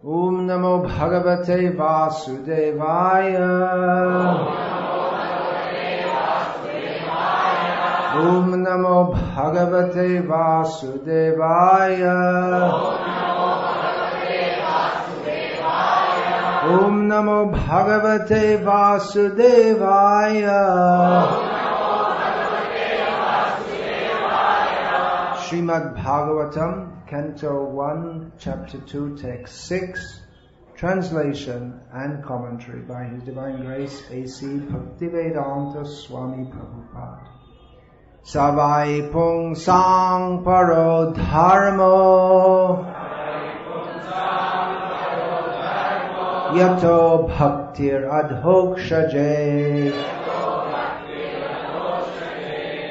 Om Namo Bhagavate Vasudevaya. Om Namo Bhagavate Vasudevaya. Om Namo Bhagavate Vasudevaya. Srimad Bhagavatam, Canto 1, Chapter 2, Text 6, translation and commentary by His Divine Grace A.C. Bhaktivedanta Swami Prabhupada. Savai pung sang paro dharmo yato bhaktir adhokshaje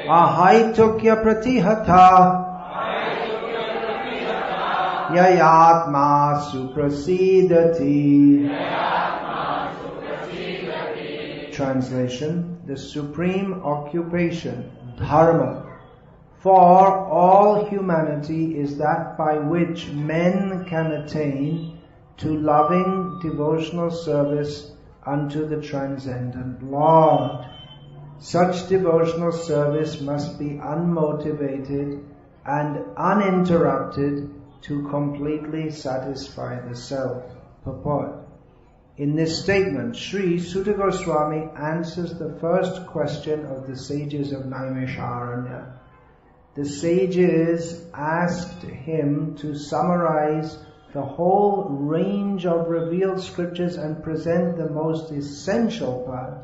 ahaitukya pratihata Yayatma suprasidati. Translation: the supreme occupation, dharma, for all humanity is that by which men can attain to loving devotional service unto the transcendent Lord. Such devotional service must be unmotivated and uninterrupted to completely satisfy the self. Purport. In this statement, Sri Sutta Goswami answers the first question of the sages of Naimisharanya. The sages asked him to summarize the whole range of revealed scriptures and present the most essential part,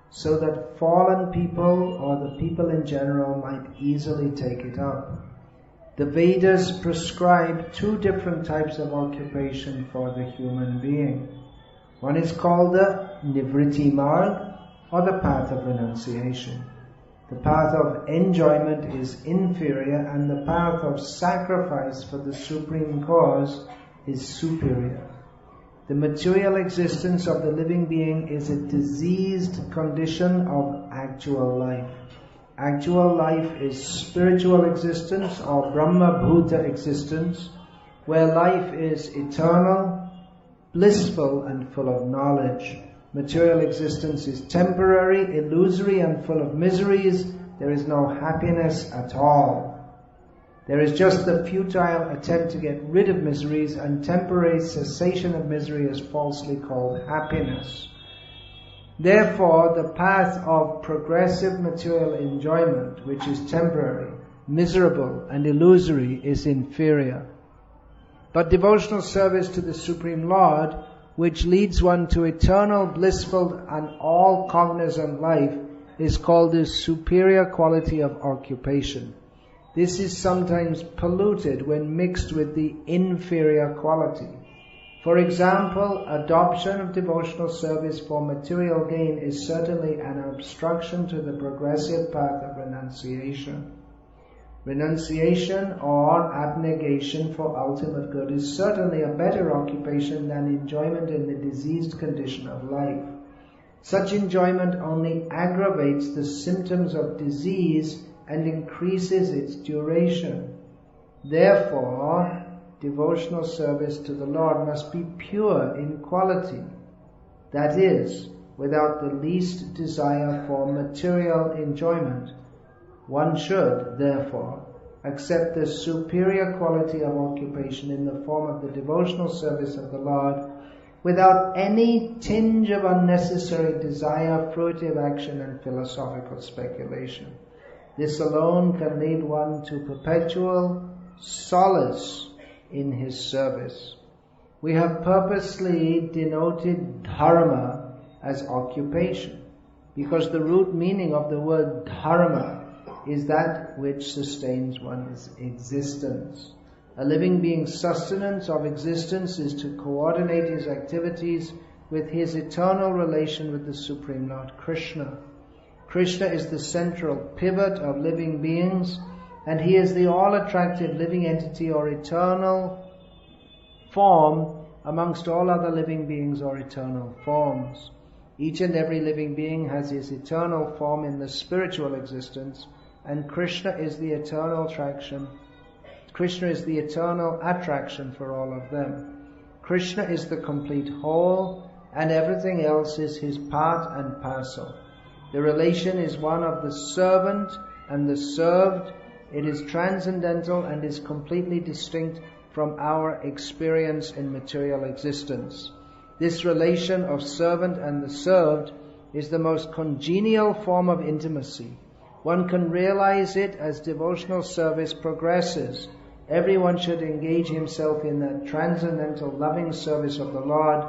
so that fallen people or the people in general might easily take it up. The Vedas prescribe two different types of occupation for the human being. One is called the Nivritti Marg, or the path of renunciation. The path of enjoyment is inferior, and the path of sacrifice for the supreme cause is superior. The material existence of the living being is a diseased condition of actual life. Actual life is spiritual existence or Brahma Bhuta existence, where life is eternal, blissful and full of knowledge. Material existence is temporary, illusory and full of miseries. There is no happiness at all. There is just the futile attempt to get rid of miseries, and temporary cessation of misery is falsely called happiness. Therefore, the path of progressive material enjoyment, which is temporary, miserable and illusory, is inferior. But devotional service to the Supreme Lord, which leads one to eternal, blissful and all-cognizant life, is called the superior quality of occupation. This is sometimes polluted when mixed with the inferior quality. For example, adoption of devotional service for material gain is certainly an obstruction to the progressive path of renunciation. Renunciation or abnegation for ultimate good is certainly a better occupation than enjoyment in the diseased condition of life. Such enjoyment only aggravates the symptoms of disease and increases its duration. Therefore, devotional service to the Lord must be pure in quality, that is, without the least desire for material enjoyment. One should, therefore, accept the superior quality of occupation in the form of the devotional service of the Lord without any tinge of unnecessary desire, fruitive action and philosophical speculation. This alone can lead one to perpetual solace in his service. We have purposely denoted dharma as occupation, because the root meaning of the word dharma is that which sustains one's existence. A living being's sustenance of existence is to coordinate his activities with his eternal relation with the Supreme Lord Krishna. Krishna is the central pivot of living beings, and he is the all-attractive living entity or eternal form amongst all other living beings or eternal forms. Each and every living being has his eternal form in the spiritual existence, and Krishna is the eternal attraction. Krishna is the eternal attraction for all of them. Krishna is the complete whole, and everything else is his part and parcel. The relation is one of the servant and the served. It is transcendental and is completely distinct from our experience in material existence. This relation of servant and the served is the most congenial form of intimacy. One can realize it as devotional service progresses. Everyone should engage himself in that transcendental loving service of the Lord,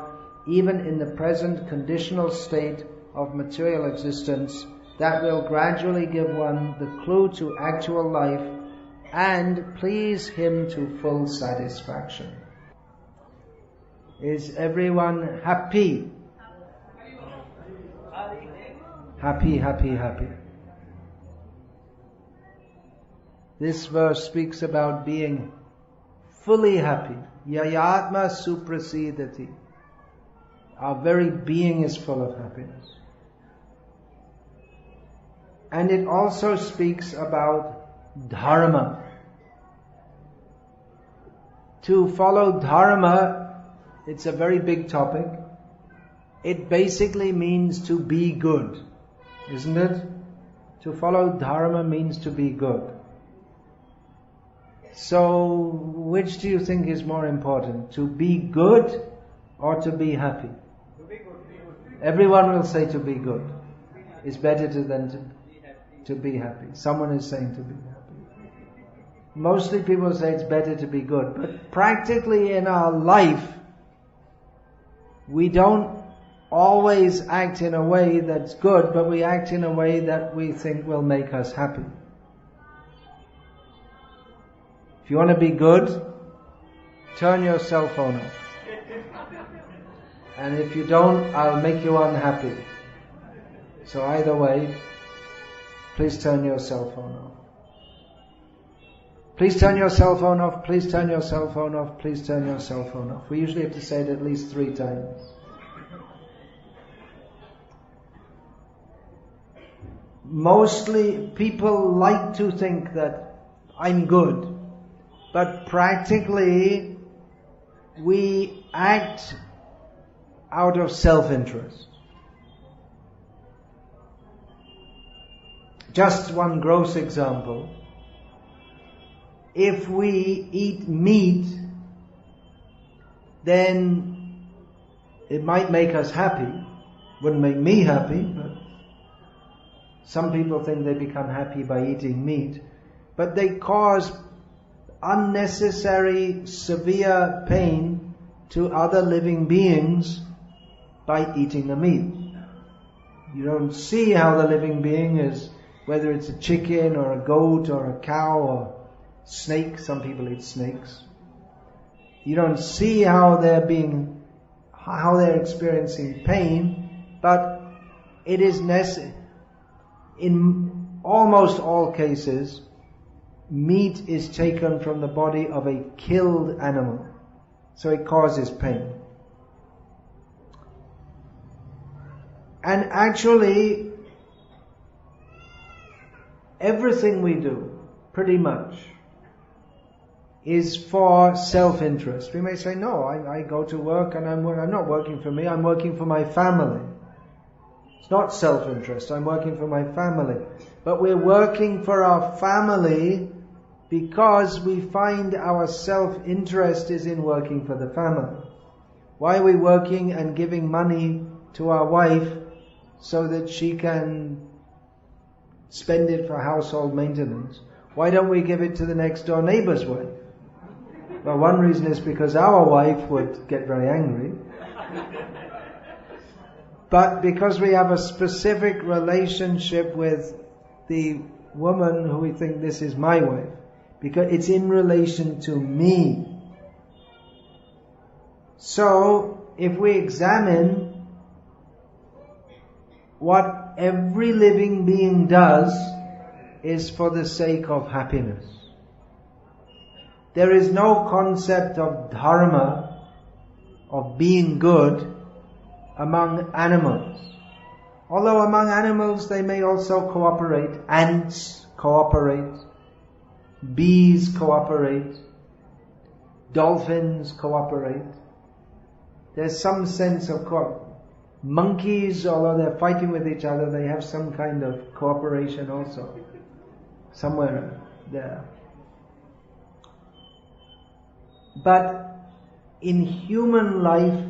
even in the present conditional state of material existence. That will gradually give one the clue to actual life and please him to full satisfaction. Is everyone happy? Happy, happy, happy. This verse speaks about being fully happy. Yayatma suprasidati. Our very being is full of happiness. And it also speaks about dharma. To follow dharma, it's a very big topic. It basically means to be good, isn't it? To follow dharma means to be good. So, which do you think is more important? To be good or to be happy? To be good. Everyone will say to be good. It's better than to be happy. Someone is saying to be happy. Mostly people say it's better to be good. But practically in our life, we don't always act in a way that's good, but we act in a way that we think will make us happy. If you want to be good, turn your cell phone off. And if you don't, I'll make you unhappy. So either way, please turn your cell phone off. Please turn your cell phone off, please turn your cell phone off, please turn your cell phone off. We usually have to say it at least 3 times. Mostly people like to think that I'm good, but practically we act out of self-interest. Just one gross example. If we eat meat, then it might make us happy. Wouldn't make me happy, but some people think they become happy by eating meat. But they cause unnecessary, severe pain to other living beings by eating the meat. You don't see how the living being is, whether it's a chicken or a goat or a cow or snake. Some people eat snakes. You don't see how they're experiencing pain, but it is necessary. In almost all cases, meat is taken from the body of a killed animal, so it causes pain. And actually, everything we do, pretty much, is for self-interest. We may say, no, I go to work and I'm not working for me, I'm working for my family. It's not self-interest, I'm working for my family. But we're working for our family because we find our self-interest is in working for the family. Why are we working and giving money to our wife so that she can spend it for household maintenance? Why don't we give it to the next door neighbor's wife? Well, one reason is because our wife would get very angry. But because we have a specific relationship with the woman who we think this is my wife, because it's in relation to me. So, if we examine what every living being does is for the sake of happiness. There is no concept of dharma, of being good, among animals. Although among animals they may also cooperate. Ants cooperate. Bees cooperate. Dolphins cooperate. there's some sense of monkeys, although they're fighting with each other, they have some kind of cooperation also. Somewhere there. But in human life,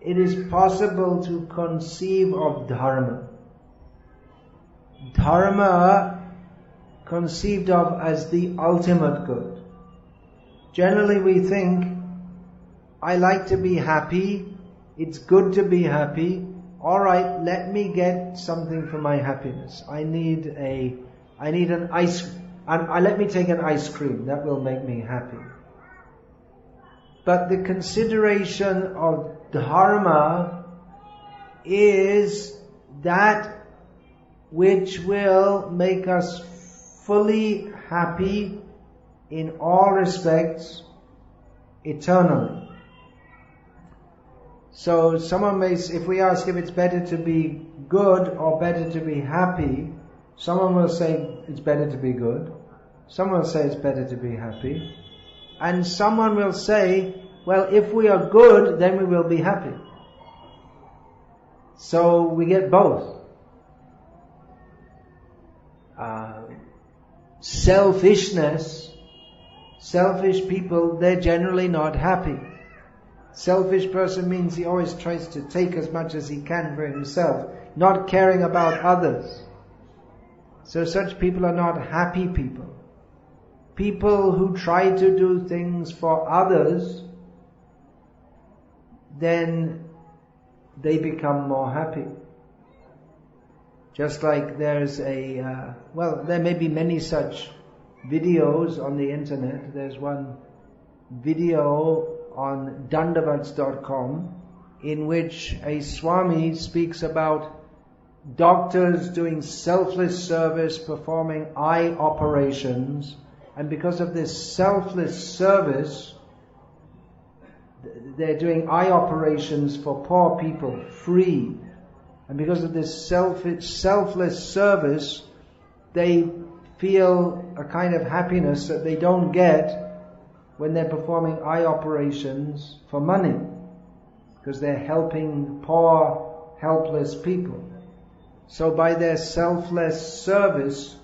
it is possible to conceive of dharma. Dharma conceived of as the ultimate good. Generally we think, I like to be happy, it's good to be happy, alright, let me get something for my happiness. I need an ice, and let me take an ice cream, that will make me happy. But the consideration of dharma is that which will make us fully happy in all respects eternally. So someone may, if we ask if it's better to be good or better to be happy, someone will say it's better to be good. Someone will say it's better to be happy. And someone will say, well, if we are good, then we will be happy. So we get both. Selfishness, selfish people, they're generally not happy. Selfish person means he always tries to take as much as he can for himself, not caring about others. So such people are not happy people. People who try to do things for others, then they become more happy. Just like there's there may be many such videos on the internet. There's one video on dandavats.com in which a Swami speaks about doctors doing selfless service, performing eye operations, and because of this selfless service, they're doing eye operations for poor people, free. And because of this selfless service, they feel a kind of happiness that they don't get when they're performing eye operations for money, because they're helping poor, helpless people. So by their selfless service,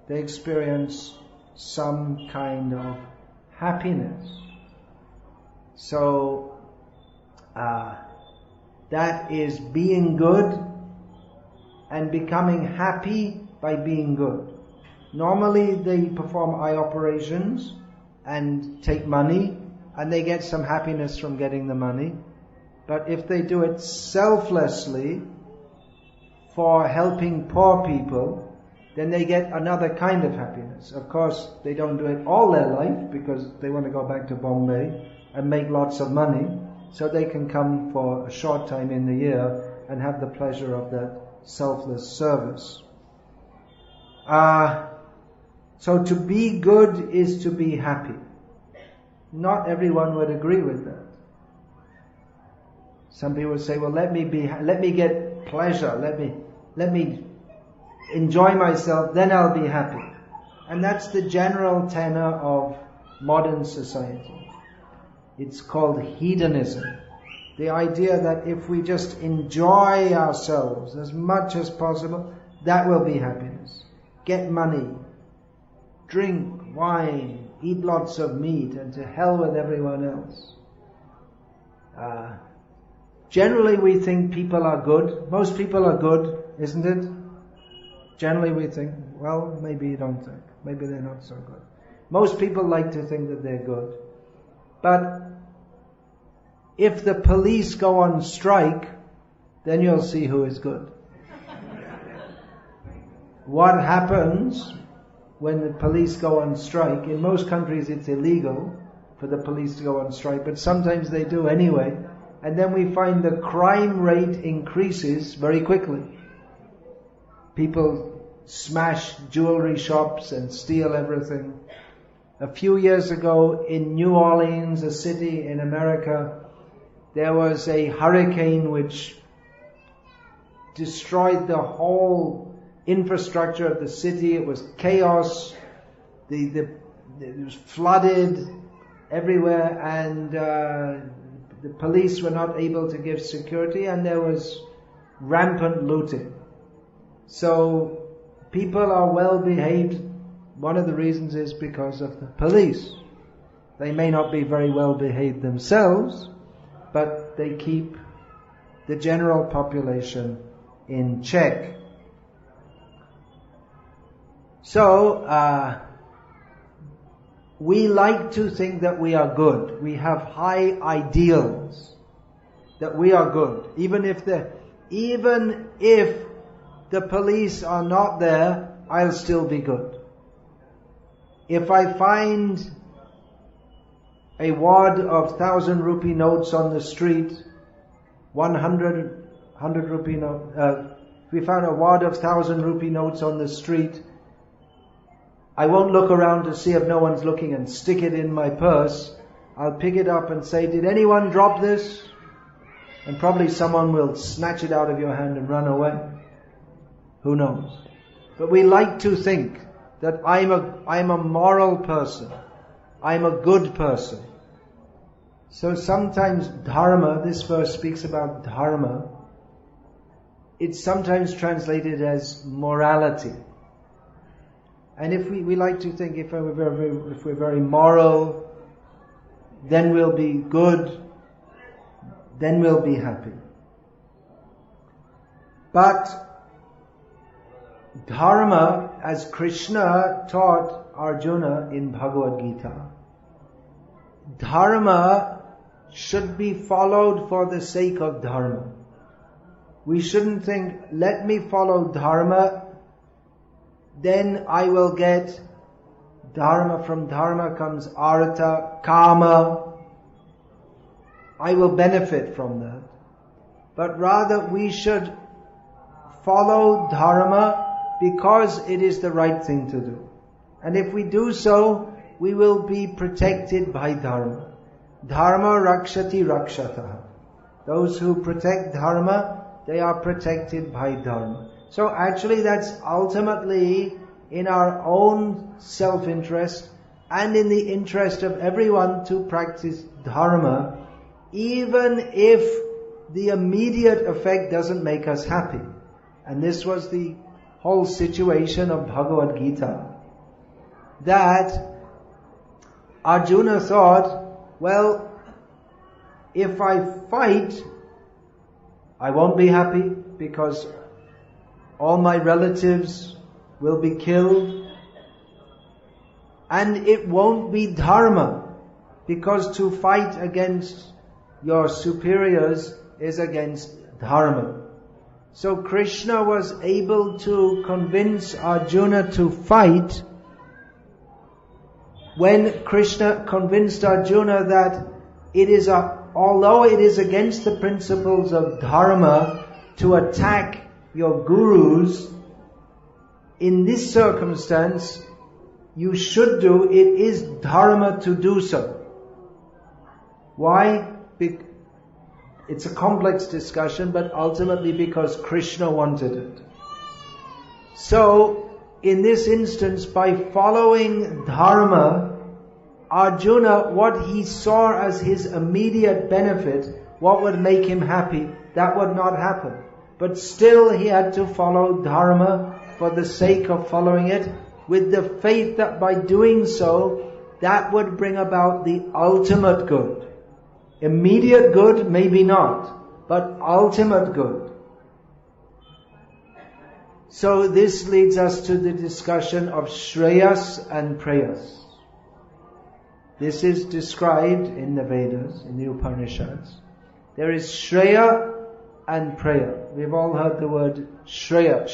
they experience some kind of happiness. So that is being good and becoming happy by being good. Normally they perform eye operations and take money, and they get some happiness from getting the money. But if they do it selflessly for helping poor people, then they get another kind of happiness. Of course, they don't do it all their life because they want to go back to Bombay and make lots of money, so they can come for a short time in the year and have the pleasure of that selfless service. So to be good is to be happy. Not everyone would agree with that. Some people say, well, let me get pleasure, let me enjoy myself, then I'll be happy. And that's the general tenor of modern society. It's called hedonism. The idea that if we just enjoy ourselves as much as possible, that will be happiness. Get money, drink wine, eat lots of meat, and to hell with everyone else. Generally we think people are good. Most people are good, isn't it? Generally we think, well, maybe you don't think. Maybe they're not so good. Most people like to think that they're good. But if the police go on strike, then you'll see who is good. What happens when the police go on strike? In most countries it's illegal for the police to go on strike, but sometimes they do anyway. And then we find the crime rate increases very quickly. People smash jewelry shops and steal everything. A few years ago in New Orleans, a city in America, there was a hurricane which destroyed the whole infrastructure of the city. It was chaos. It was flooded everywhere, and the police were not able to give security and there was rampant looting. So people are well behaved. One of the reasons is because of the police. They may not be very well behaved themselves, but they keep the general population in check. So, we like to think that we are good. We have high ideals that we are good. Even if the police are not there, I'll still be good. If I find a wad of 1,000 rupee notes on the street, 100 rupee note, if we found a wad of 1,000 rupee notes on the street, I won't look around to see if no one's looking and stick it in my purse. I'll pick it up and say, did anyone drop this? And probably someone will snatch it out of your hand and run away. Who knows? But we like to think that I'm a moral person. I'm a good person. So sometimes dharma, this verse speaks about dharma, it's sometimes translated as morality. And if we like to think if we're very moral, then we'll be good, then we'll be happy. But dharma, as Krishna taught Arjuna in Bhagavad-gita, dharma should be followed for the sake of dharma. We shouldn't think, let me follow dharma, then I will get dharma. From dharma comes artha, kama. I will benefit from that. But rather we should follow dharma because it is the right thing to do. And if we do so, we will be protected by dharma. Dharma rakshati rakshataha. Those who protect dharma, they are protected by dharma. So actually that's ultimately in our own self-interest and in the interest of everyone to practice dharma, even if the immediate effect doesn't make us happy. And this was the whole situation of Bhagavad-gita. That Arjuna thought, well, if I fight, I won't be happy because all my relatives will be killed. And it won't be dharma, because to fight against your superiors is against dharma. So Krishna was able to convince Arjuna to fight when Krishna convinced Arjuna that although it is against the principles of dharma to attack your gurus, in this circumstance, you should do, it is dharma to do so. Why? It's a complex discussion, but ultimately because Krishna wanted it. So, in this instance, by following dharma, Arjuna, what he saw as his immediate benefit, what would make him happy, that would not happen. But still he had to follow dharma for the sake of following it, with the faith that by doing so, that would bring about the ultimate good. Immediate good, maybe not, but ultimate good. So this leads us to the discussion of Shreyas and Preyas. This is described in the Vedas, in the Upanishads. There is Shreya and Preya. We've all heard the word Shreyas.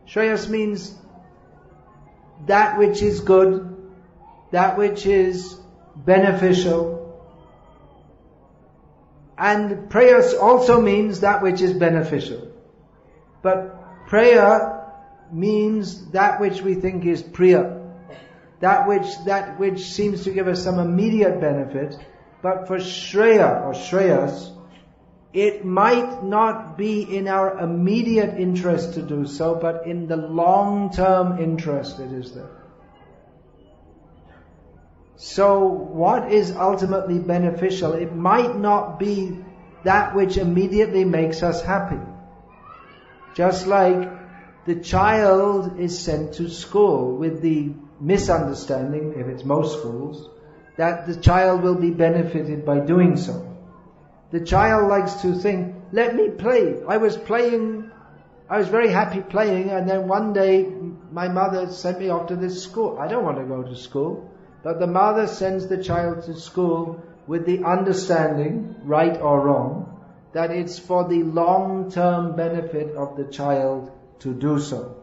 Shreyas means that which is good, that which is beneficial. And Preyas also means that which is beneficial. But Preya means that which we think is Priya. That which seems to give us some immediate benefit. But for Shreya or Shreyas, it might not be in our immediate interest to do so, but in the long-term interest it is there. So what is ultimately beneficial? It might not be that which immediately makes us happy. Just like the child is sent to school with the misunderstanding, if it's most schools, that the child will be benefited by doing so. The child likes to think, let me play. I was very happy playing, and then one day my mother sent me off to this school. I don't want to go to school. But the mother sends the child to school with the understanding, right or wrong, that it's for the long-term benefit of the child to do so.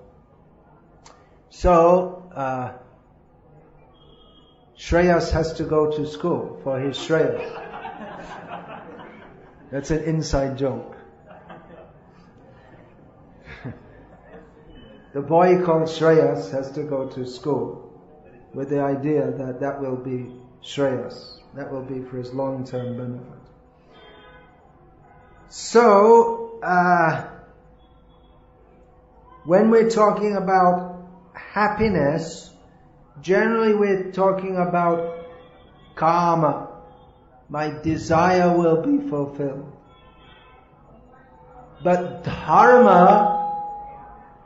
So, Shreyas has to go to school for his Shreyas. That's an inside joke. The boy called Shreyas has to go to school with the idea that that will be Shreyas. That will be for his long-term benefit. So, when we're talking about happiness, generally we're talking about karma. My desire will be fulfilled. But dharma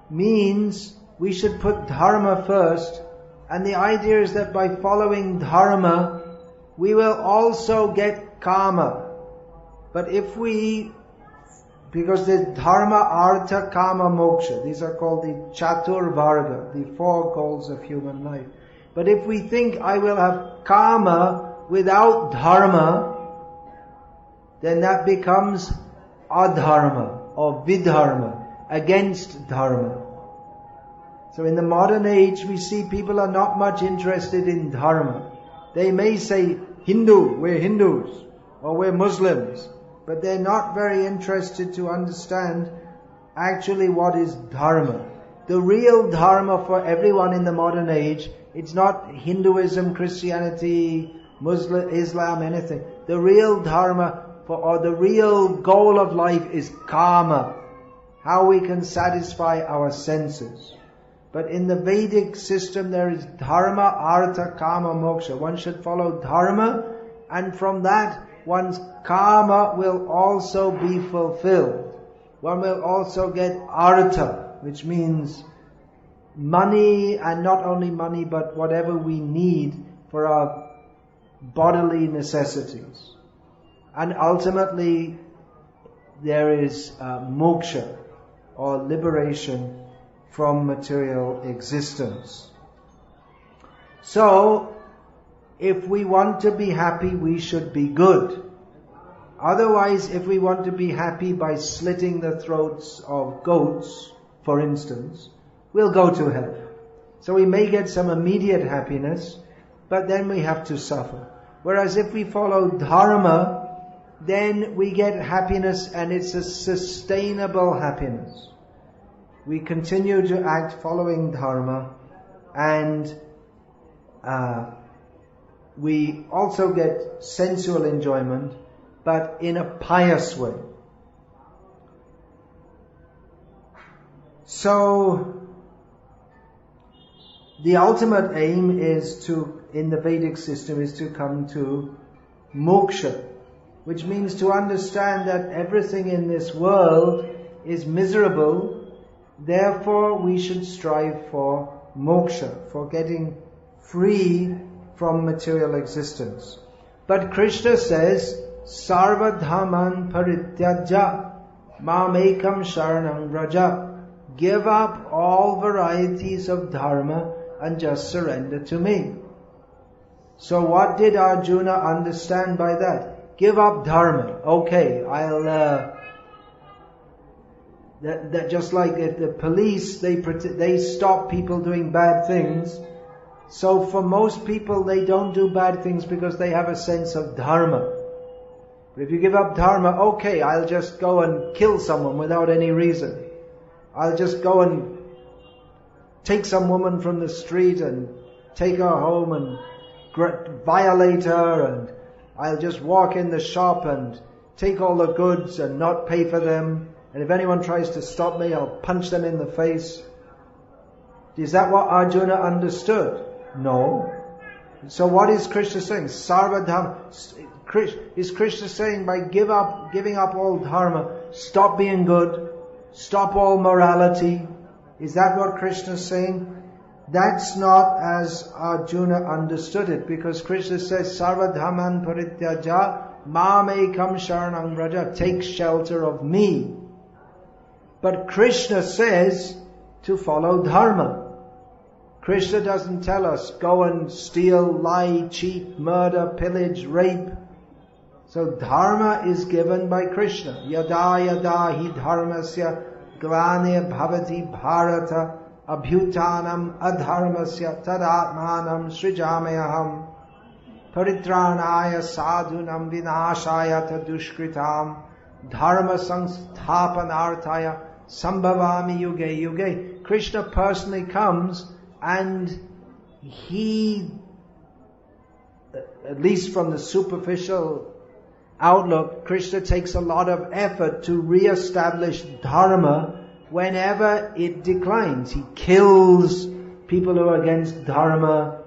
means we should put dharma first, and the idea is that by following dharma, we will also get karma. But if because the dharma, artha, kama, moksha, these are called the chatur varga, the four goals of human life. But if we think I will have karma without dharma, then that becomes adharma or vidharma, against dharma. So in the modern age, we see people are not much interested in dharma. They may say, Hindu, we're Hindus, or we're Muslims, but they're not very interested to understand actually what is dharma. The real dharma for everyone in the modern age, it's not Hinduism, Christianity, Muslim, Islam, anything. The real dharma or the real goal of life is kama, how we can satisfy our senses. But in the Vedic system there is dharma, artha, kama, moksha. One should follow dharma, and from that one's karma will also be fulfilled. One will also get artha, which means money, and not only money but whatever we need for our bodily necessities. And ultimately there is moksha, or liberation from material existence. So, if we want to be happy, we should be good. Otherwise, if we want to be happy by slitting the throats of goats, for instance, we'll go to hell. So we may get some immediate happiness, but then we have to suffer. Whereas if we follow dharma, then we get happiness, and it's a sustainable happiness. We continue to act following dharma, and we also get sensual enjoyment, but in a pious way. So, the ultimate aim is in the Vedic system, is to come to moksha, which means to understand that everything in this world is miserable. Therefore, we should strive for moksha, for getting free from material existence. But Krishna says, Sarva dhamman parityaja mamekam sharanam vraja. Give up all varieties of dharma and just surrender to me. So what did Arjuna understand by that? Give up dharma. Okay, that just like if the police, they stop people doing bad things. So for most people, they don't do bad things because they have a sense of dharma. But if you give up dharma, okay, I'll just go and kill someone without any reason. I'll just go and take some woman from the street and take her home and violate her, and I'll just walk in the shop and take all the goods and not pay for them. And if anyone tries to stop me, I'll punch them in the face. Is that what Arjuna understood? No. So what is Krishna saying? Sarva dharma. Is Krishna saying by giving up all dharma, stop being good, stop all morality? Is that what Krishna is saying? That's not as Arjuna understood it, because Krishna says, Sarva dhamman parityaja mam ekam sharanam vraja, take shelter of me. But Krishna says to follow dharma. Krishna doesn't tell us, go and steal, lie, cheat, murder, pillage, rape. So dharma is given by Krishna. Yada yada hi dharmasya glane bhavati bharata abhyutanam adharmasya tadatmanam srijamayaham paritranaya sadhunam vinashaya tadushkritam dharma samsthapanarthaya sambhavami yuge yuge. Krishna personally comes, and he, at least from the superficial outlook, Krishna takes a lot of effort to re-establish dharma whenever it declines. He kills people who are against dharma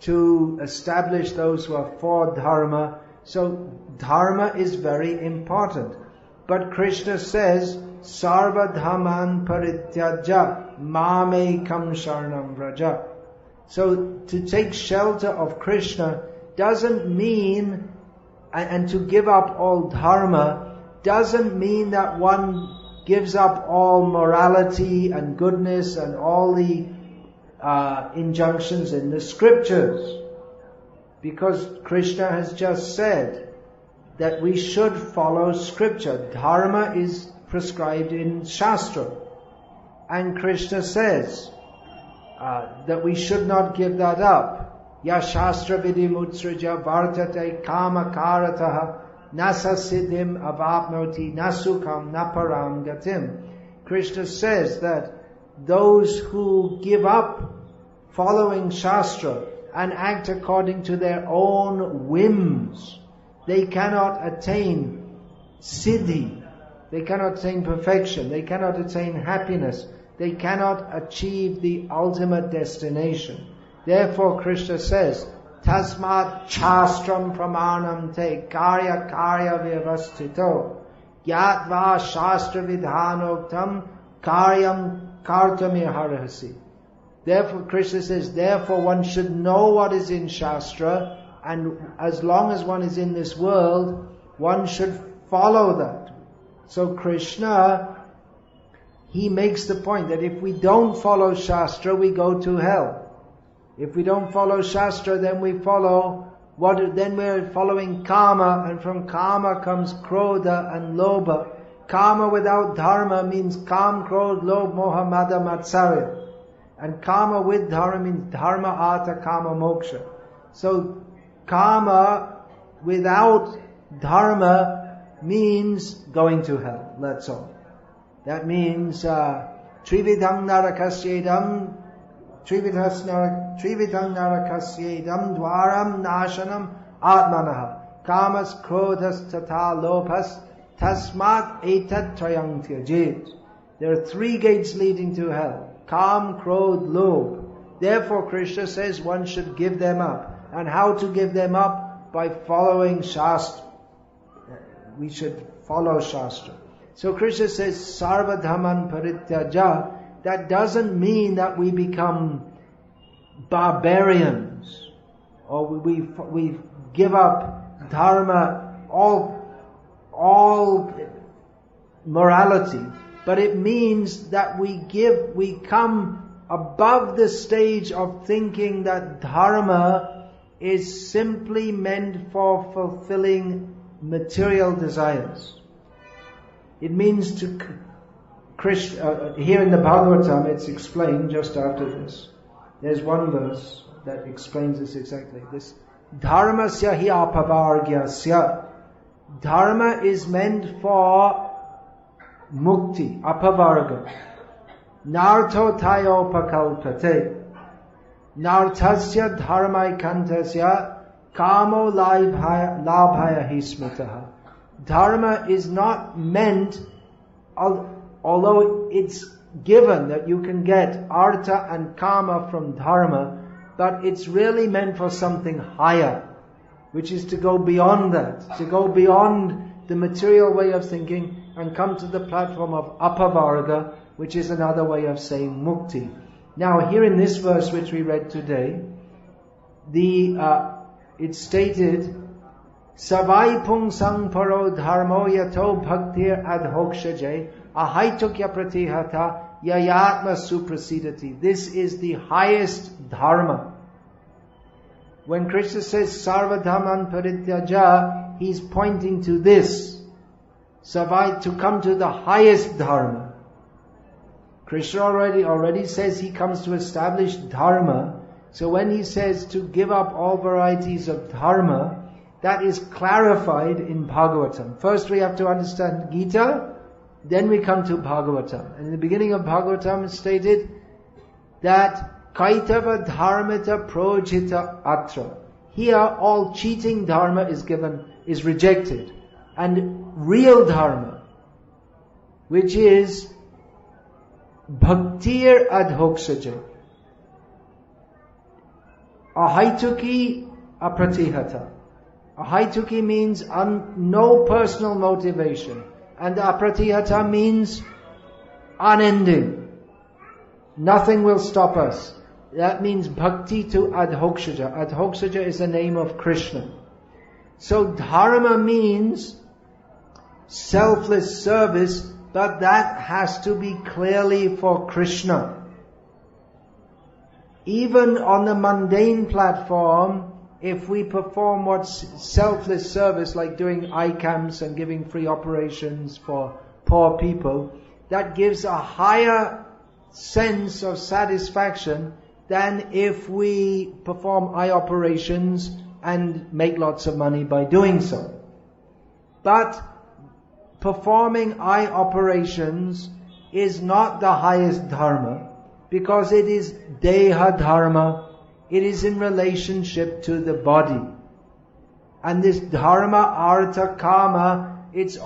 to establish those who are for dharma. So dharma is very important. But Krishna says, Sarva dhamman parityaja mamekam sharanam vraja. So to take shelter of Krishna doesn't mean, and to give up all dharma doesn't mean that one gives up all morality and goodness and all the injunctions in the scriptures. Because Krishna has just said that we should follow scripture. Dharma is prescribed in Shastra. And Krishna says that we should not give that up. Ya Shastra vidimutsraja vartate kama karataha nasa siddhim avapnoti nasukam naparam gatim. Krishna says that those who give up following Shastra and act according to their own whims, they cannot attain siddhi. They cannot attain perfection. They cannot attain happiness. They cannot achieve the ultimate destination. Therefore, Krishna says, Tasmat chastram pramanam te karya vyavastito yatva shastra vidhanoktam karyam kartamiharhasi. Therefore, Krishna says, therefore one should know what is in Shastra, and as long as one is in this world, one should follow that. So Krishna, he makes the point that if we don't follow Shastra, we go to hell. If we don't follow Shastra, then we follow then we're following Kama, and from Kama comes Krodha and Lobha. Kama without Dharma means Kam, Krodha, Lobha, Moha, Mada, Matsarya. And Kama with Dharma means Dharma, Artha, Kama, Moksha. So Kama without Dharma means going to hell. That's all. That means Trividham narakasyedam Trividham narakasyedam dwaram nashanam atmanaha kamas krodhas tata lobhas tasmat etat trayang tyajit. There are 3 gates leading to hell: Kam, Krodh, Lobh. Therefore Krishna says one should give them up. And how to give them up? By following Shastra. We should follow Shastra. So Krishna says, Sarva dhamman parityaja. That doesn't mean that we become barbarians, or we give up dharma, all morality. But it means that we come above the stage of thinking that dharma is simply meant for fulfilling material desires. It means to here in the Bhagavatam it's explained just after this. There's one verse that explains this exactly. This dharmasya hi apavargyasya. Dharma is meant for mukti, apavarga. Narto tayo pakalpate. Nartasya dharmaikantasya kamo labhaya hismitaha. Dharma is not meant, although it's given that you can get artha and kama from dharma, but it's really meant for something higher, which is to go beyond that, to go beyond the material way of thinking and come to the platform of apavarga, which is another way of saying mukti. Now here in this verse which we read today, it's stated, Savai pung sang paro dharmo yato bhaktir adhokshaje ahaitukya pratihata yayatma suprasidati. This is the highest dharma. When Krishna says sarva dhamman parityaja, he's pointing to this. Savai, to come to the highest dharma. Krishna already says he comes to establish dharma. So when he says to give up all varieties of dharma, that is clarified in Bhagavatam. First we have to understand Gita, then we come to Bhagavatam. And in the beginning of Bhagavatam it's stated that Kaitava dharmita projita atra. Here all cheating dharma is rejected. And real dharma, which is bhaktir adhoksaja, ahaituki apratihata. Ahaituki means no personal motivation, and apratihata means unending. Nothing will stop us. That means bhakti to adhoksaja. Adhoksaja is the name of Krishna. So dharma means selfless service, but that has to be clearly for Krishna. Even on the mundane platform, if we perform what's selfless service, like doing eye camps and giving free operations for poor people, that gives a higher sense of satisfaction than if we perform eye operations and make lots of money by doing so. But performing eye operations is not the highest dharma, because it is deha dharma. It is in relationship to the body. And this dharma, artha, kama, it's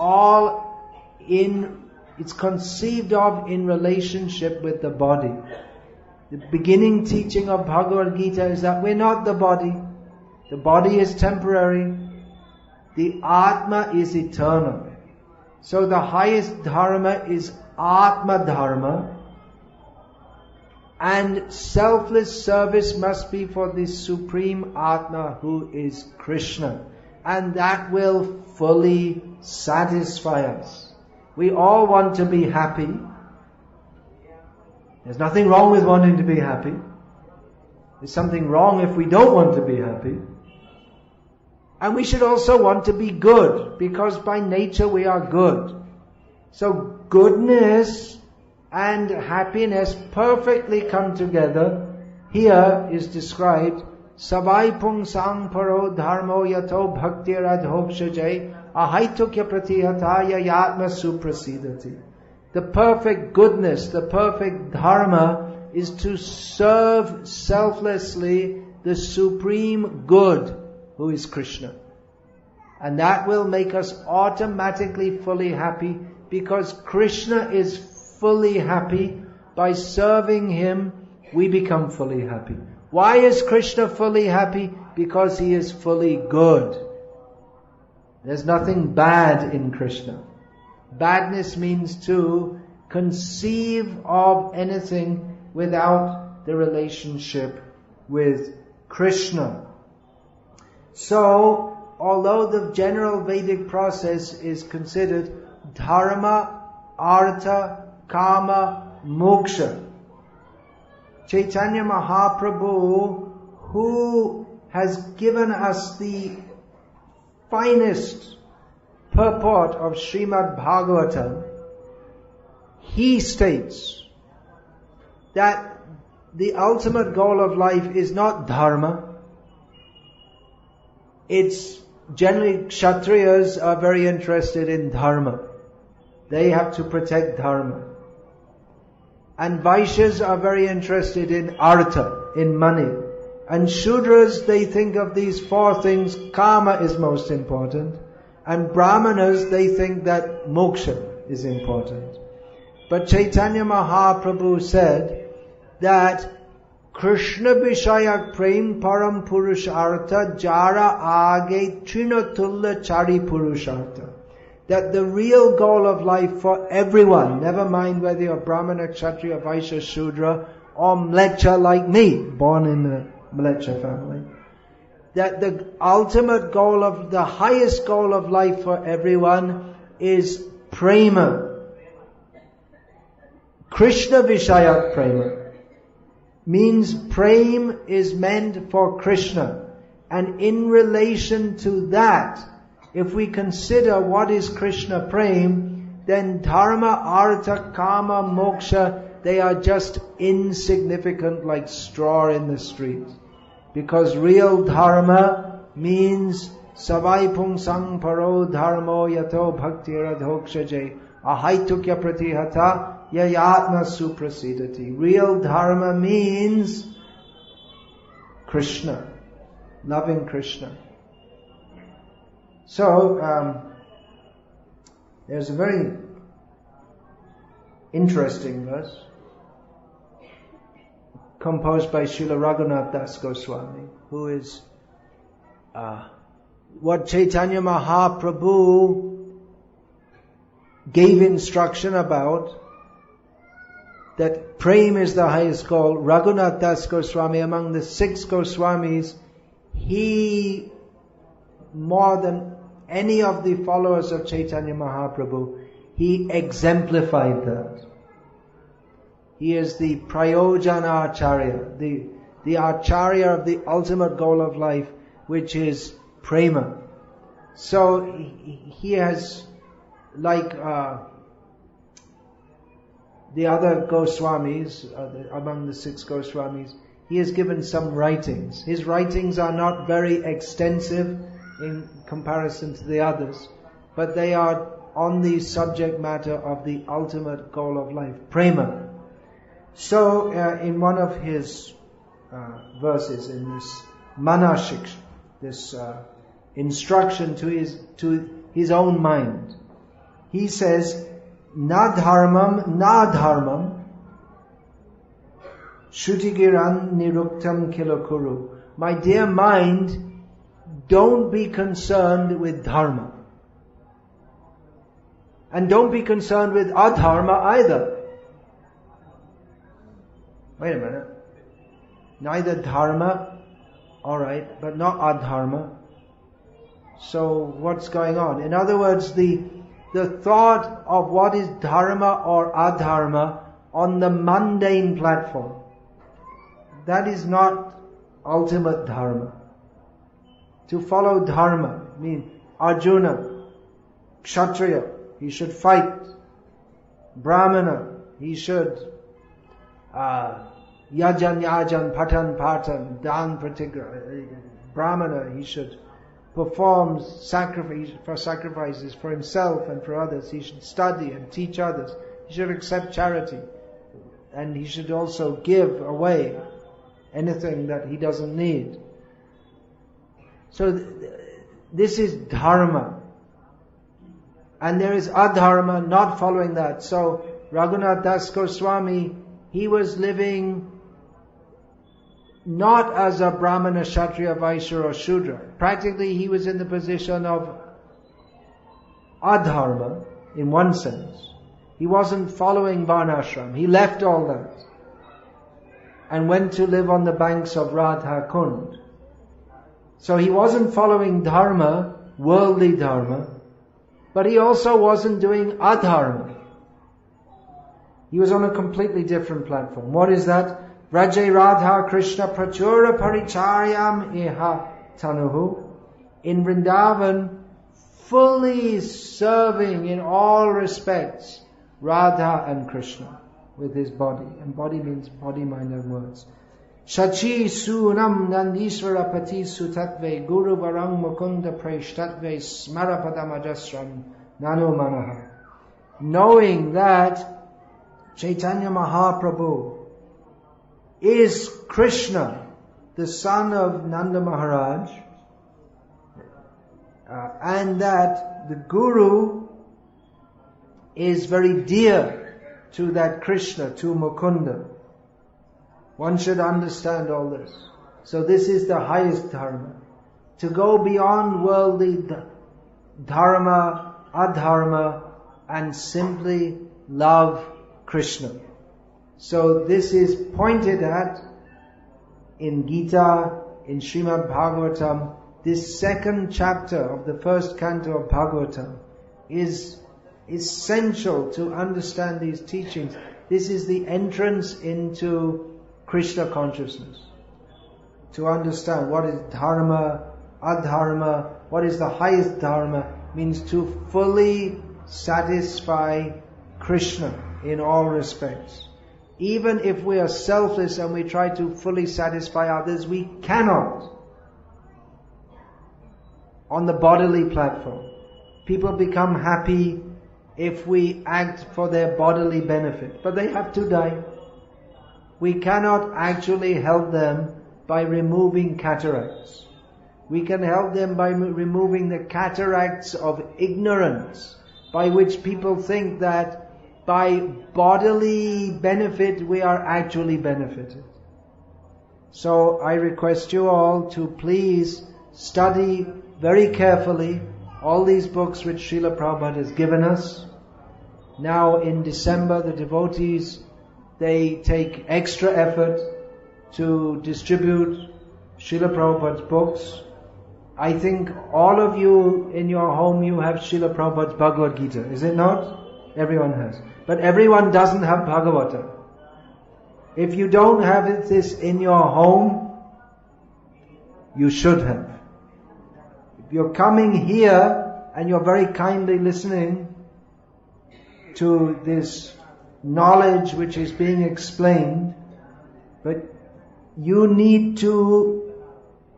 conceived of in relationship with the body. The beginning teaching of Bhagavad-gita is that we're not the body. The body is temporary. The Atma is eternal. So the highest dharma is Atma dharma. And selfless service must be for the Supreme Atma, who is Krishna. And that will fully satisfy us. We all want to be happy. There's nothing wrong with wanting to be happy. There's something wrong if we don't want to be happy. And we should also want to be good, because by nature we are good. So goodness and happiness perfectly come together. Here is described, Savai pung sang paro dharmo yato bhaktir adhokshaje ahaitukya pratihataya yatma suprasidati. The perfect goodness, the perfect dharma is to serve selflessly the supreme good, who is Krishna. And that will make us automatically fully happy, because Krishna is fully happy. By serving Him, we become fully happy. Why is Krishna fully happy? Because He is fully good. There's nothing bad in Krishna. Badness means to conceive of anything without the relationship with Krishna. So, although the general Vedic process is considered dharma, artha, kama, moksha, Chaitanya Mahaprabhu, who has given us the finest purport of Srimad Bhagavatam, he states that the ultimate goal of life is not dharma. It's generally Kshatriyas are very interested in dharma. They have to protect dharma. And Vaishyas are very interested in artha, in money. And Shudras, they think of these four things. Kama is most important. And Brahmanas, they think that moksha is important. But Chaitanya Mahaprabhu said that Krishna Vishayak Prem Param Purushartha Jara Age Trinotulla Chari Purushartha. That the real goal of life for everyone, never mind whether you're Brahmana, Kshatriya, Vaishya, Shudra, or Mleccha like me, born in a Mleccha family, that the ultimate goal of, the highest goal of life for everyone is prema. Krishna Vishayak Prema means prem is meant for Krishna. And in relation to that, if we consider what is Krishna prem, then dharma, artha, kama, moksha, they are just insignificant like straw in the street. Because real dharma means savai pungsang paro dharmo yato bhakti radhokshaje ahaitukya pratihata yayatma suprasidati. Real dharma means Krishna, loving Krishna. So, there's a very interesting verse composed by Srila Raghunath Das Goswami, who is what Chaitanya Mahaprabhu gave instruction about, that prem is the highest goal. Raghunath Das Goswami, among the 6 Goswamis, he, more than any of the followers of Chaitanya Mahaprabhu, he exemplified that. He is the Prayojana Acharya, the Acharya of the ultimate goal of life, which is prema. So he has, like the other Goswamis, among the 6 Goswamis, he has given some writings. His writings are not very extensive in comparison to the others, but they are on the subject matter of the ultimate goal of life, prema. So, in one of his verses, in this manashik, this instruction to his own mind, he says, na dharmam, shutigiran niruktam kilokuru. My dear mind, don't be concerned with dharma. And don't be concerned with adharma either. Wait a minute. Neither dharma, alright, but not adharma. So what's going on? In other words, the thought of what is dharma or adharma on the mundane platform, that is not ultimate dharma. To follow dharma, I mean Arjuna, Kshatriya, he should fight. Brahmana, he should yajan, patan, dan pratigra. Brahmana, he should perform sacrifices for himself and for others. He should study and teach others. He should accept charity. And he should also give away anything that he doesn't need. So this is dharma. And there is adharma, not following that. So Raghunath Das Goswami, he was living not as a Brahmana, Kshatriya, Vaishya or Shudra. Practically he was in the position of adharma in one sense. He wasn't following Varnashram. He left all that and went to live on the banks of Radha Kund. So he wasn't following dharma, worldly dharma, but he also wasn't doing adharma. He was on a completely different platform. What is that? Rajay Radha Krishna Prachura Paricharyam Iha Tanuhu. In Vrindavan, fully serving in all respects Radha and Krishna with his body. And body means body, mind and words. Shachi Sunam Nandisvara Pati Sutatve Guru Varang Mukunda Preshtatve Smarapadamajasram Nano Manaha. Knowing that Chaitanya Mahaprabhu is Krishna, the son of Nanda Maharaj, and that the Guru is very dear to that Krishna, to Mukunda. One should understand all this. So this is the highest dharma. To go beyond worldly dharma, adharma, and simply love Krishna. So this is pointed at in Gita, in Srimad Bhagavatam. This second chapter of the first canto of Bhagavatam is essential to understand these teachings. This is the entrance into Krishna consciousness. To understand what is dharma, adharma, what is the highest dharma, means to fully satisfy Krishna in all respects. Even if we are selfless and we try to fully satisfy others, we cannot. On the bodily platform, people become happy if we act for their bodily benefit, but they have to die. We cannot actually help them by removing cataracts. We can help them by removing the cataracts of ignorance, by which people think that by bodily benefit we are actually benefited. So I request you all to please study very carefully all these books which Srila Prabhupada has given us. Now in December, the devotees, they take extra effort to distribute Srila Prabhupada's books. I think all of you in your home, you have Srila Prabhupada's Bhagavad-gita, is it not? Everyone has. But everyone doesn't have Bhagavata. If you don't have this in your home, you should have. If you're coming here and you're very kindly listening to this knowledge which is being explained, but you need to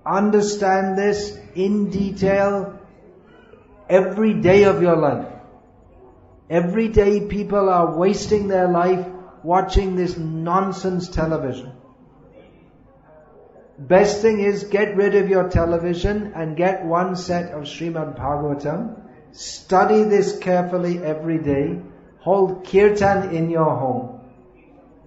understand this in detail every day of your life. Every day people are wasting their life watching this nonsense television. Best thing is get rid of your television and get one set of Srimad Bhagavatam. Study this carefully every day. Hold kirtan in your home.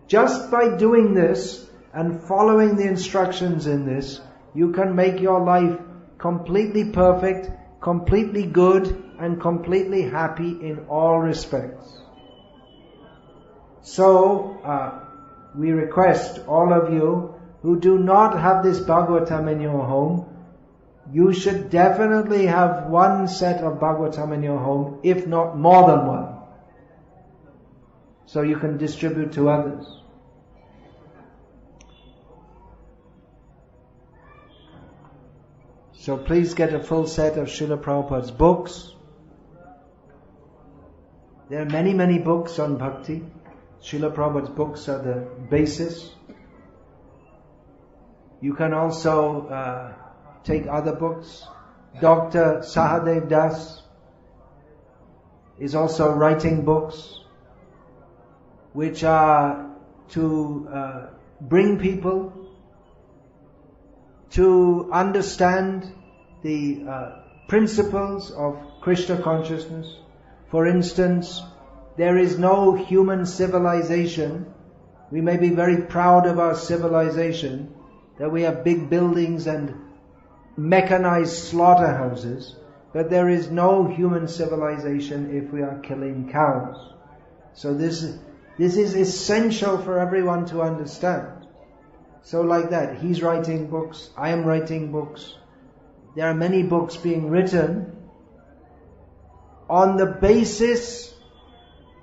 Just by doing this and following the instructions in this, you can make your life completely perfect, completely good, and completely happy in all respects. So, we request all of you who do not have this Bhagavatam in your home, you should definitely have one set of Bhagavatam in your home, if not more than one. So you can distribute to others. So please get a full set of Srila Prabhupada's books. There are many, many books on Bhakti. Srila Prabhupada's books are the basis. You can also take other books. Dr. Sahadev Das is also writing books which are to bring people to understand the principles of Krishna consciousness. For instance, there is no human civilization. We may be very proud of our civilization, that we have big buildings and mechanized slaughterhouses, but there is no human civilization if we are killing cows. So this is essential for everyone to understand. So like that, he's writing books, I am writing books. There are many books being written on the basis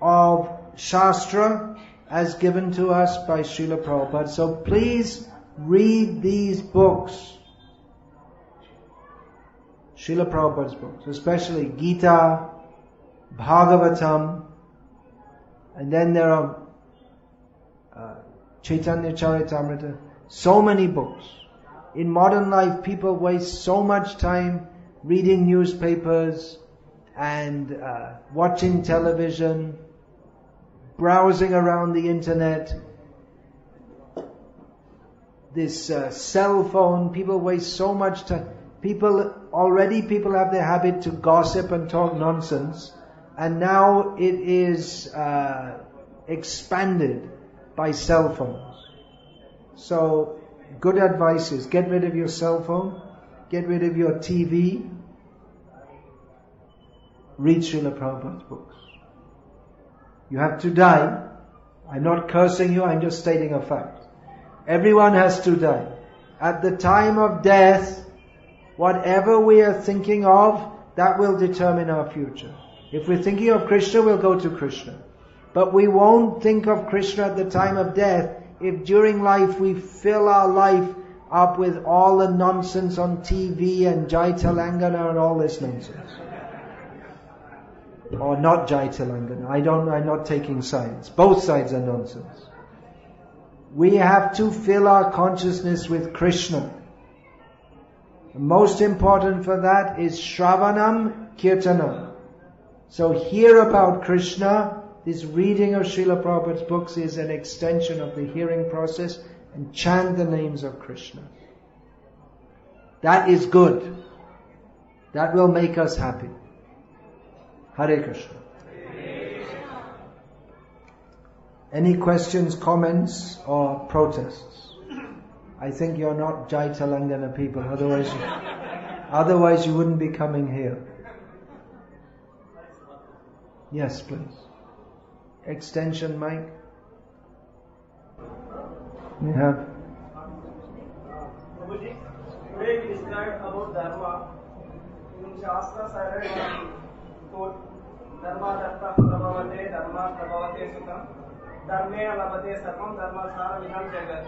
of Shastra as given to us by Srila Prabhupada. So please read these books, Srila Prabhupada's books, especially Gita, Bhagavatam, and then there are Chaitanya Charitamrita, so many books. In modern life, people waste so much time reading newspapers and watching television, browsing around the internet, this cell phone. People waste so much time. People have the habit to gossip and talk nonsense, and now it is expanded by cell phones. So, good advice is get rid of your cell phone, get rid of your TV, read Srila Prabhupada's books. You have to die. I'm not cursing you, I'm just stating a fact. Everyone has to die. At the time of death, whatever we are thinking of, that will determine our future. If we're thinking of Krishna, we'll go to Krishna. But we won't think of Krishna at the time of death if during life we fill our life up with all the nonsense on TV and Jai Telangana and all this nonsense. Or not Jai Telangana. I'm not taking sides. Both sides are nonsense. We have to fill our consciousness with Krishna. The most important for that is Shravanam Kirtanam. So hear about Krishna. This reading of Srila Prabhupada's books is an extension of the hearing process, and chant the names of Krishna. That is good. That will make us happy. Hare Krishna. Any questions, comments, or protests? I think you're not Jai Telangana people, otherwise you wouldn't be coming here. Yes, please. Extension mic. We have. Today we described about Dharma. In Shastras I read quote, Dharma datta prabhavate, Dharma prabhavate sukam, Dharmena labhate sarvam, Dharma sara vinam jagat.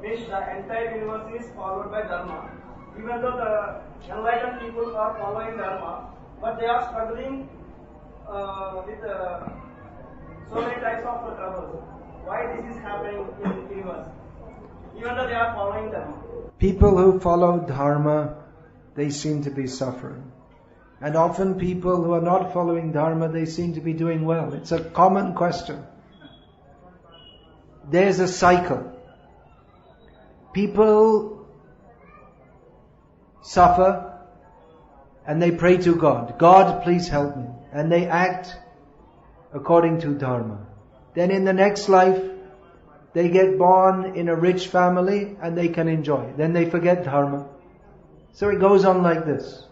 Means the entire universe is followed by Dharma. Even though the enlightened people are following Dharma, but they are struggling with so many types of troubles. Why this is happening in the universe? Even though they are following Dharma. People who follow Dharma, they seem to be suffering. And often people who are not following Dharma, they seem to be doing well. It's a common question. There's a cycle. People suffer and they pray to God. God, please help me. And they act according to Dharma. Then in the next life, they get born in a rich family and they can enjoy. Then they forget Dharma. So it goes on like this.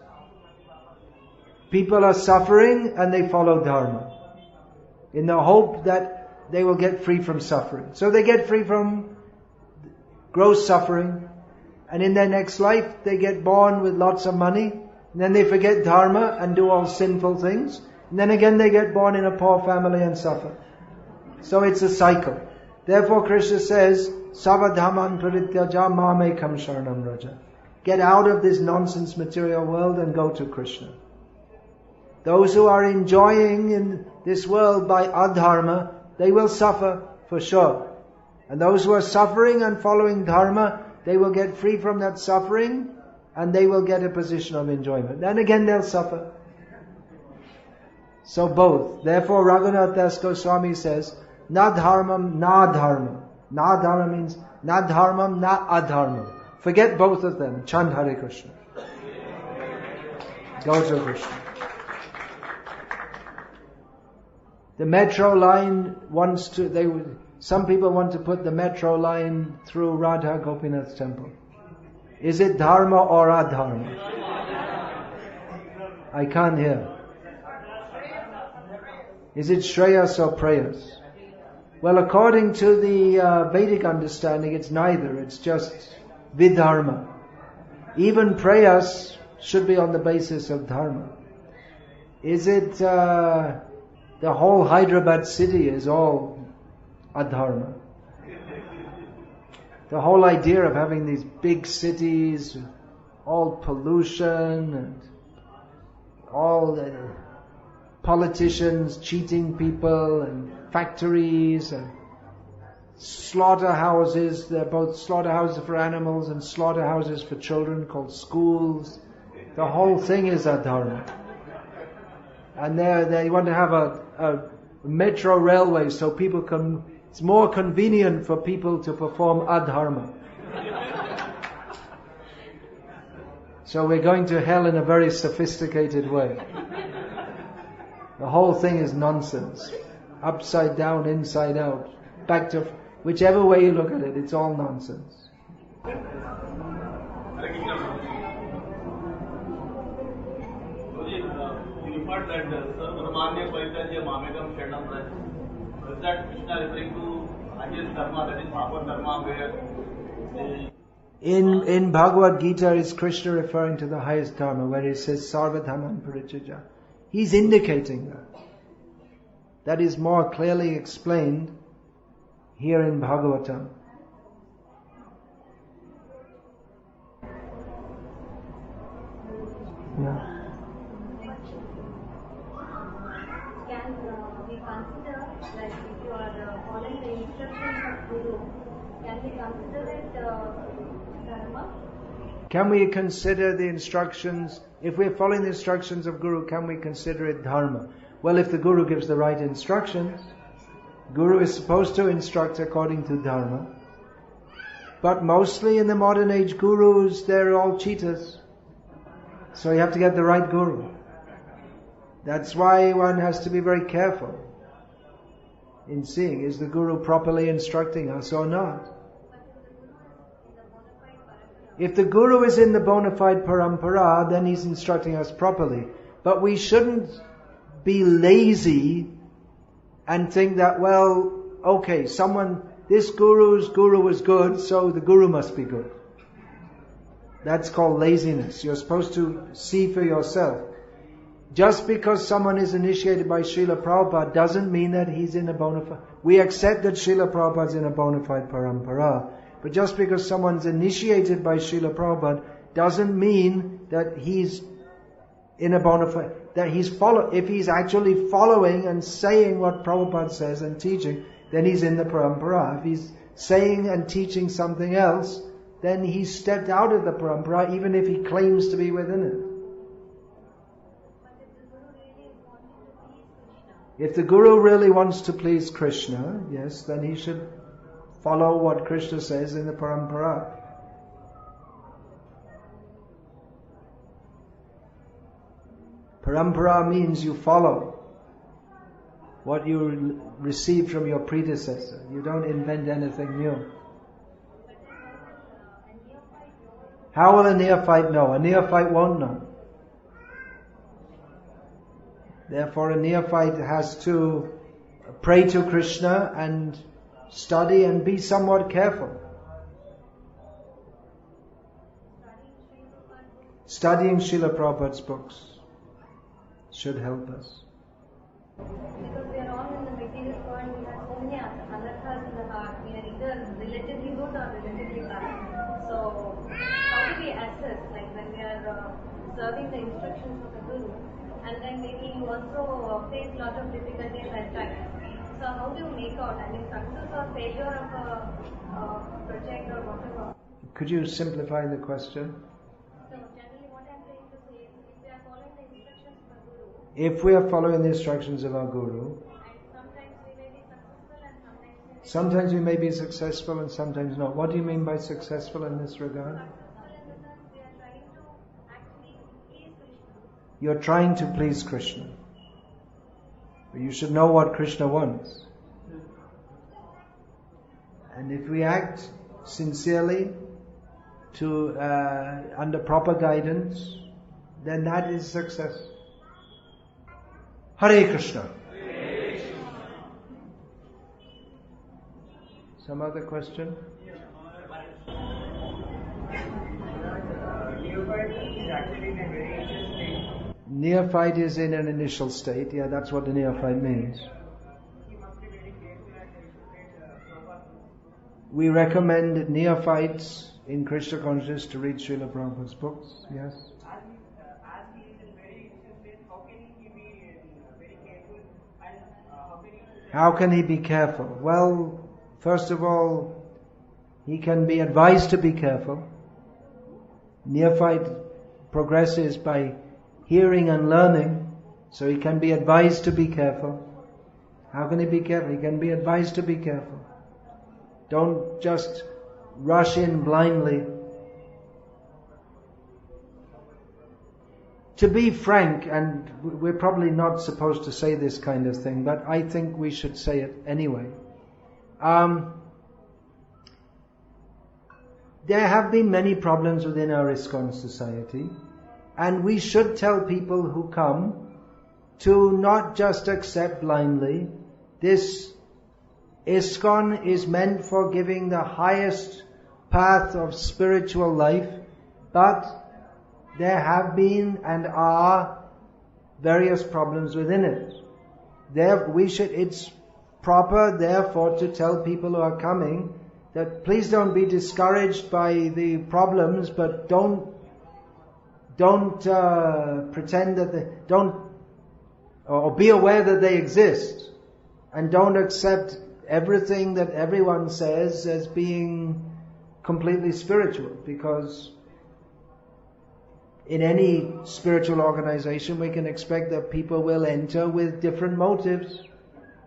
People are suffering and they follow Dharma in the hope that they will get free from suffering. So they get free from gross suffering, and in their next life they get born with lots of money, and then they forget Dharma and do all sinful things, and then again they get born in a poor family and suffer. So it's a cycle. Therefore Krishna says, Savadhaman parityaja mamekam sharanam raja. Get out of this nonsense material world and go to Krishna. Those who are enjoying in this world by adharma, they will suffer for sure. And those who are suffering and following dharma, they will get free from that suffering and they will get a position of enjoyment. Then again they'll suffer. So both. Therefore Raghunath Das Goswami says, na dharmam, na dharma. Na dharma means na dharmam, na adharmam. Forget both of them. Chant Hare Krishna. Go to Krishna. The metro line some people want to put the metro line through Radha Gopinath's temple. Is it dharma or adharma? I can't hear. Is it shreyas or prayas? Well, according to the Vedic understanding, it's neither. It's just vidharma. Even prayas should be on the basis of dharma. Is it the whole Hyderabad city is all adharma? The whole idea of having these big cities, all pollution and all the politicians cheating people and factories and slaughterhouses. They're both slaughterhouses for animals and slaughterhouses for children called schools. The whole thing is adharma. And they want to have a metro railway so people can, it's more convenient for people to perform adharma. So we're going to hell in a very sophisticated way. The whole thing is nonsense. Upside down, inside out. Whichever way you look at it, it's all nonsense. You referred that Sarvadharmanya Parityaja Mamekam Sharanam Vraj. Is that Krishna referring to highest dharma, that is proper dharma, where in Bhagavad-gita is Krishna referring to the highest dharma, where he says Sarvadharman Parityajya. He's indicating that. That is more clearly explained here in Bhagavatam. Yeah. Can we consider, like if you are following the instructions of Guru, can we consider it dharma? Can we consider the instructions, if we're following the instructions of Guru, can we consider it dharma? Well, if the Guru gives the right instructions, Guru is supposed to instruct according to dharma. But mostly in the modern age, Gurus, they're all cheaters. So you have to get the right Guru. That's why one has to be very careful in seeing, is the Guru properly instructing us or not? If the Guru is in the bona fide parampara, then he's instructing us properly. But we shouldn't be lazy and think that, well, okay, this Guru's Guru was good, so the Guru must be good. That's called laziness. You're supposed to see for yourself. Just because someone is initiated by Srila Prabhupada doesn't mean that he's in a bona fide... We accept that Srila Prabhupada is in a bona fide parampara. But just because someone's initiated by Srila Prabhupada doesn't mean that he's in a bona fide... That if he's actually following and saying what Prabhupada says and teaching, then he's in the parampara. If he's saying and teaching something else, then he's stepped out of the parampara, even if he claims to be within it. If the Guru really wants to please Krishna, yes, then he should follow what Krishna says in the parampara. Parampara means you follow what you received from your predecessor. You don't invent anything new. How will a neophyte know? A neophyte won't know. Therefore, a neophyte has to pray to Krishna and study and be somewhat careful. Studying Srila Prabhupada's books should help us. Because we are all in the material world, we have so many anarthas in the heart. We are either relatively good or relatively bad. So, how do we assess, like when we are serving the instructions of the Guru, and then maybe you also face a lot of difficulties at times. So how do you make out, I mean, success or failure of a project or whatever? Could you simplify the question? So generally what I'm trying to say is, if we are following the instructions of the Guru, If we are following the instructions of our Guru, and sometimes we may be successful sometimes we may be successful and sometimes and sometimes not. What do you mean by successful in this regard? You're trying to please Krishna. But you should know what Krishna wants. And if we act sincerely to under proper guidance, then that is success. Hare Krishna. Some other question? Neophyte is in an initial state. Yeah, that's what the neophyte means. We recommend neophytes in Krishna consciousness to read Srila Prabhupada's books. Yes. As he is in very initial state, how can he be very careful and how can he be careful? Well, first of all, he can be advised to be careful. Neophyte progresses by hearing and learning, so he can be advised to be careful. How can he be careful? He can be advised to be careful. Don't just rush in blindly. To be frank, and we're probably not supposed to say this kind of thing, but I think we should say it anyway. there have been many problems within our ISKCON society, and we should tell people who come to not just accept blindly. This ISKCON is meant for giving the highest path of spiritual life, but there have been and are various problems within it. It's proper, therefore, to tell people who are coming that please don't be discouraged by the problems, but don't pretend that or be aware that they exist, and don't accept everything that everyone says as being completely spiritual, because in any spiritual organization we can expect that people will enter with different motives.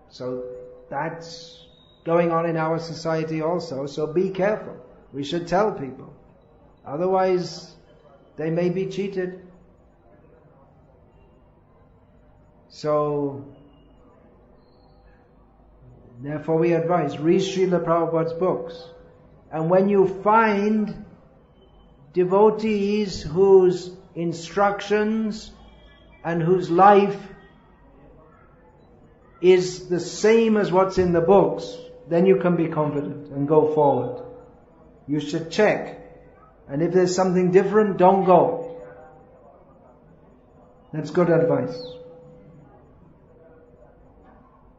So that's going on in our society also, so be careful. We should tell people. Otherwise, they may be cheated. So, therefore we advise, read Srila Prabhupada's books. And when you find devotees whose instructions and whose life is the same as what's in the books, then you can be confident and go forward. You should check. And if there's something different, don't go. That's good advice.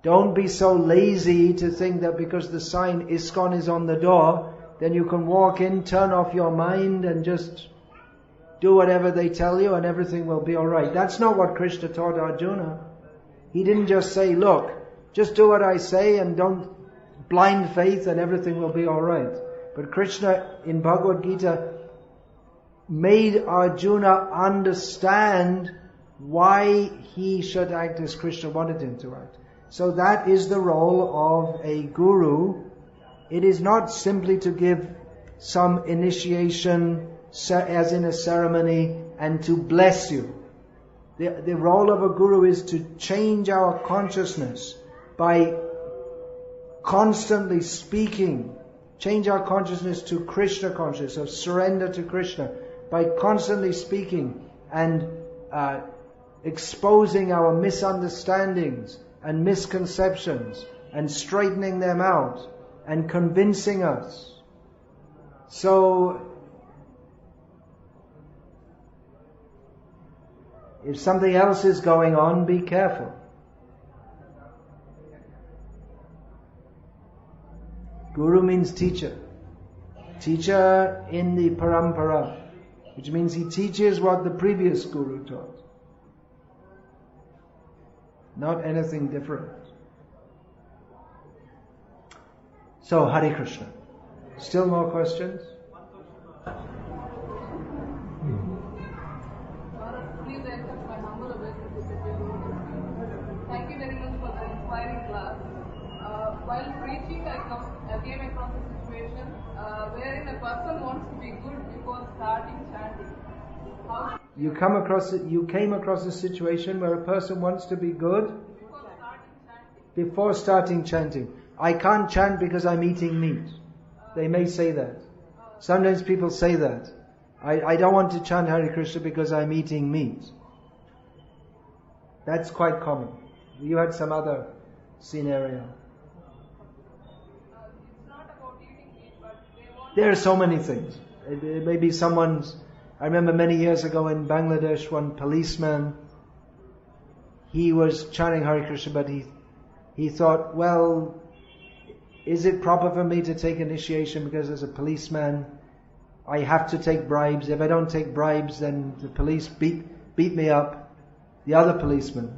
Don't be so lazy to think that because the sign ISKCON is on the door, then you can walk in, turn off your mind and just do whatever they tell you and everything will be alright. That's not what Krishna taught Arjuna. He didn't just say, look, just do what I say and don't blind faith and everything will be alright. But Krishna in Bhagavad-gita made Arjuna understand why he should act as Krishna wanted him to act. So that is the role of a guru. It is not simply to give some initiation as in a ceremony and to bless you. The role of a guru is to change our consciousness by constantly speaking, change our consciousness to Krishna consciousness, of surrender to Krishna, by constantly speaking and exposing our misunderstandings and misconceptions and straightening them out and convincing us. So, if something else is going on, be careful. Guru means teacher. Teacher in the parampara, which means he teaches what the previous guru taught. Not anything different. So, Hare Krishna. Still more questions? Please accept my humble obeisance. Thank you very much for the inspiring class. While preaching, I came across a situation wherein a person wants to be good before starting chanting. You came across a situation where a person wants to be good before starting chanting. I can't chant because I'm eating meat. They may say that. Sometimes people say that. I don't want to chant Hare Krishna because I'm eating meat. That's quite common. You had some other scenario. It's not about eating meat, but they want... There are so many things. It may be someone's... I remember many years ago in Bangladesh, one policeman, he was chanting Hare Krishna, but he thought, well, is it proper for me to take initiation because as a policeman I have to take bribes? If I don't take bribes, then the police beat me up, the other policeman,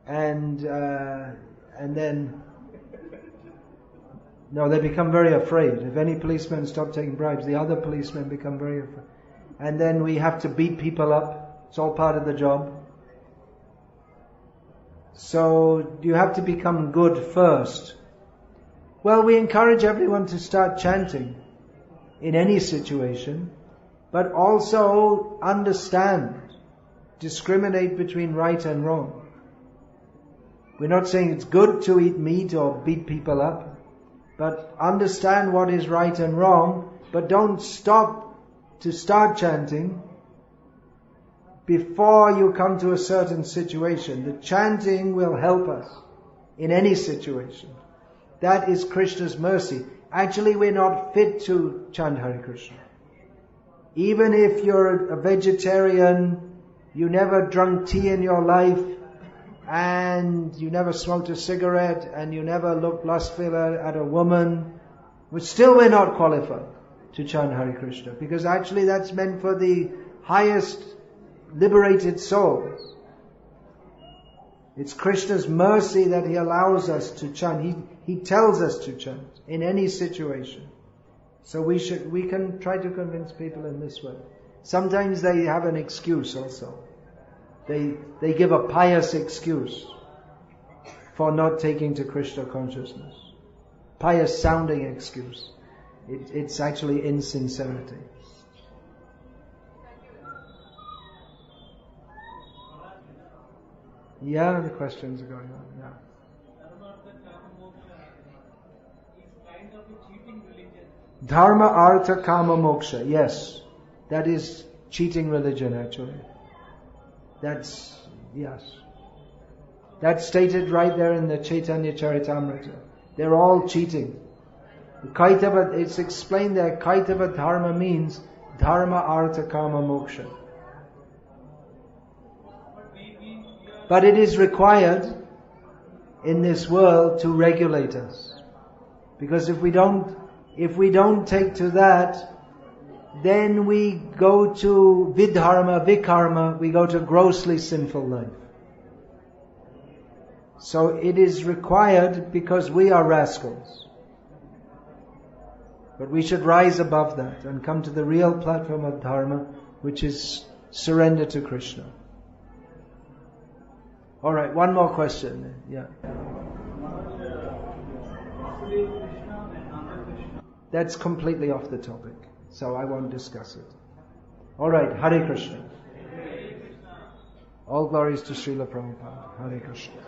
and then they become very afraid. If any policemen stop taking bribes, the other policemen become very afraid. And then we have to beat people up. It's all part of the job. So you have to become good first. Well, we encourage everyone to start chanting in any situation, but also understand, discriminate between right and wrong. We're not saying it's good to eat meat or beat people up, but understand what is right and wrong But don't stop to start chanting before you come to a certain situation. The chanting will help us in any situation. That is Krishna's mercy. Actually, we're not fit to chant Hare Krishna. Even if you're a vegetarian, you never drunk tea in your life, and you never smoked a cigarette, and you never looked lustfully at a woman, but still we're not qualified to chant Hare Krishna, because actually that's meant for the highest liberated souls. It's Krishna's mercy that He allows us to chant. He tells us to chant in any situation. So we can try to convince people in this way. Sometimes they have an excuse also. They give a pious excuse for not taking to Krishna consciousness. Pious sounding excuse. It's actually insincerity. Yeah, the questions are going on. Yeah. Dharma, Artha, Kama, Moksha. Yes. That is cheating religion actually. That's stated right there in the Chaitanya Charitamrita. They're all cheating. Kaitava, it's explained there, Kaitava Dharma means Dharma, Artha, Kama, Moksha. But it is required in this world to regulate us. Because if we don't take to that, then we go to vidharma, vikarma, we go to grossly sinful life. So it is required because we are rascals. But we should rise above that and come to the real platform of dharma, which is surrender to Krishna. Alright, one more question. Yeah. That's completely off the topic, so I won't discuss it. Alright, Hare Krishna. All glories to Srila Prabhupada. Hare Krishna.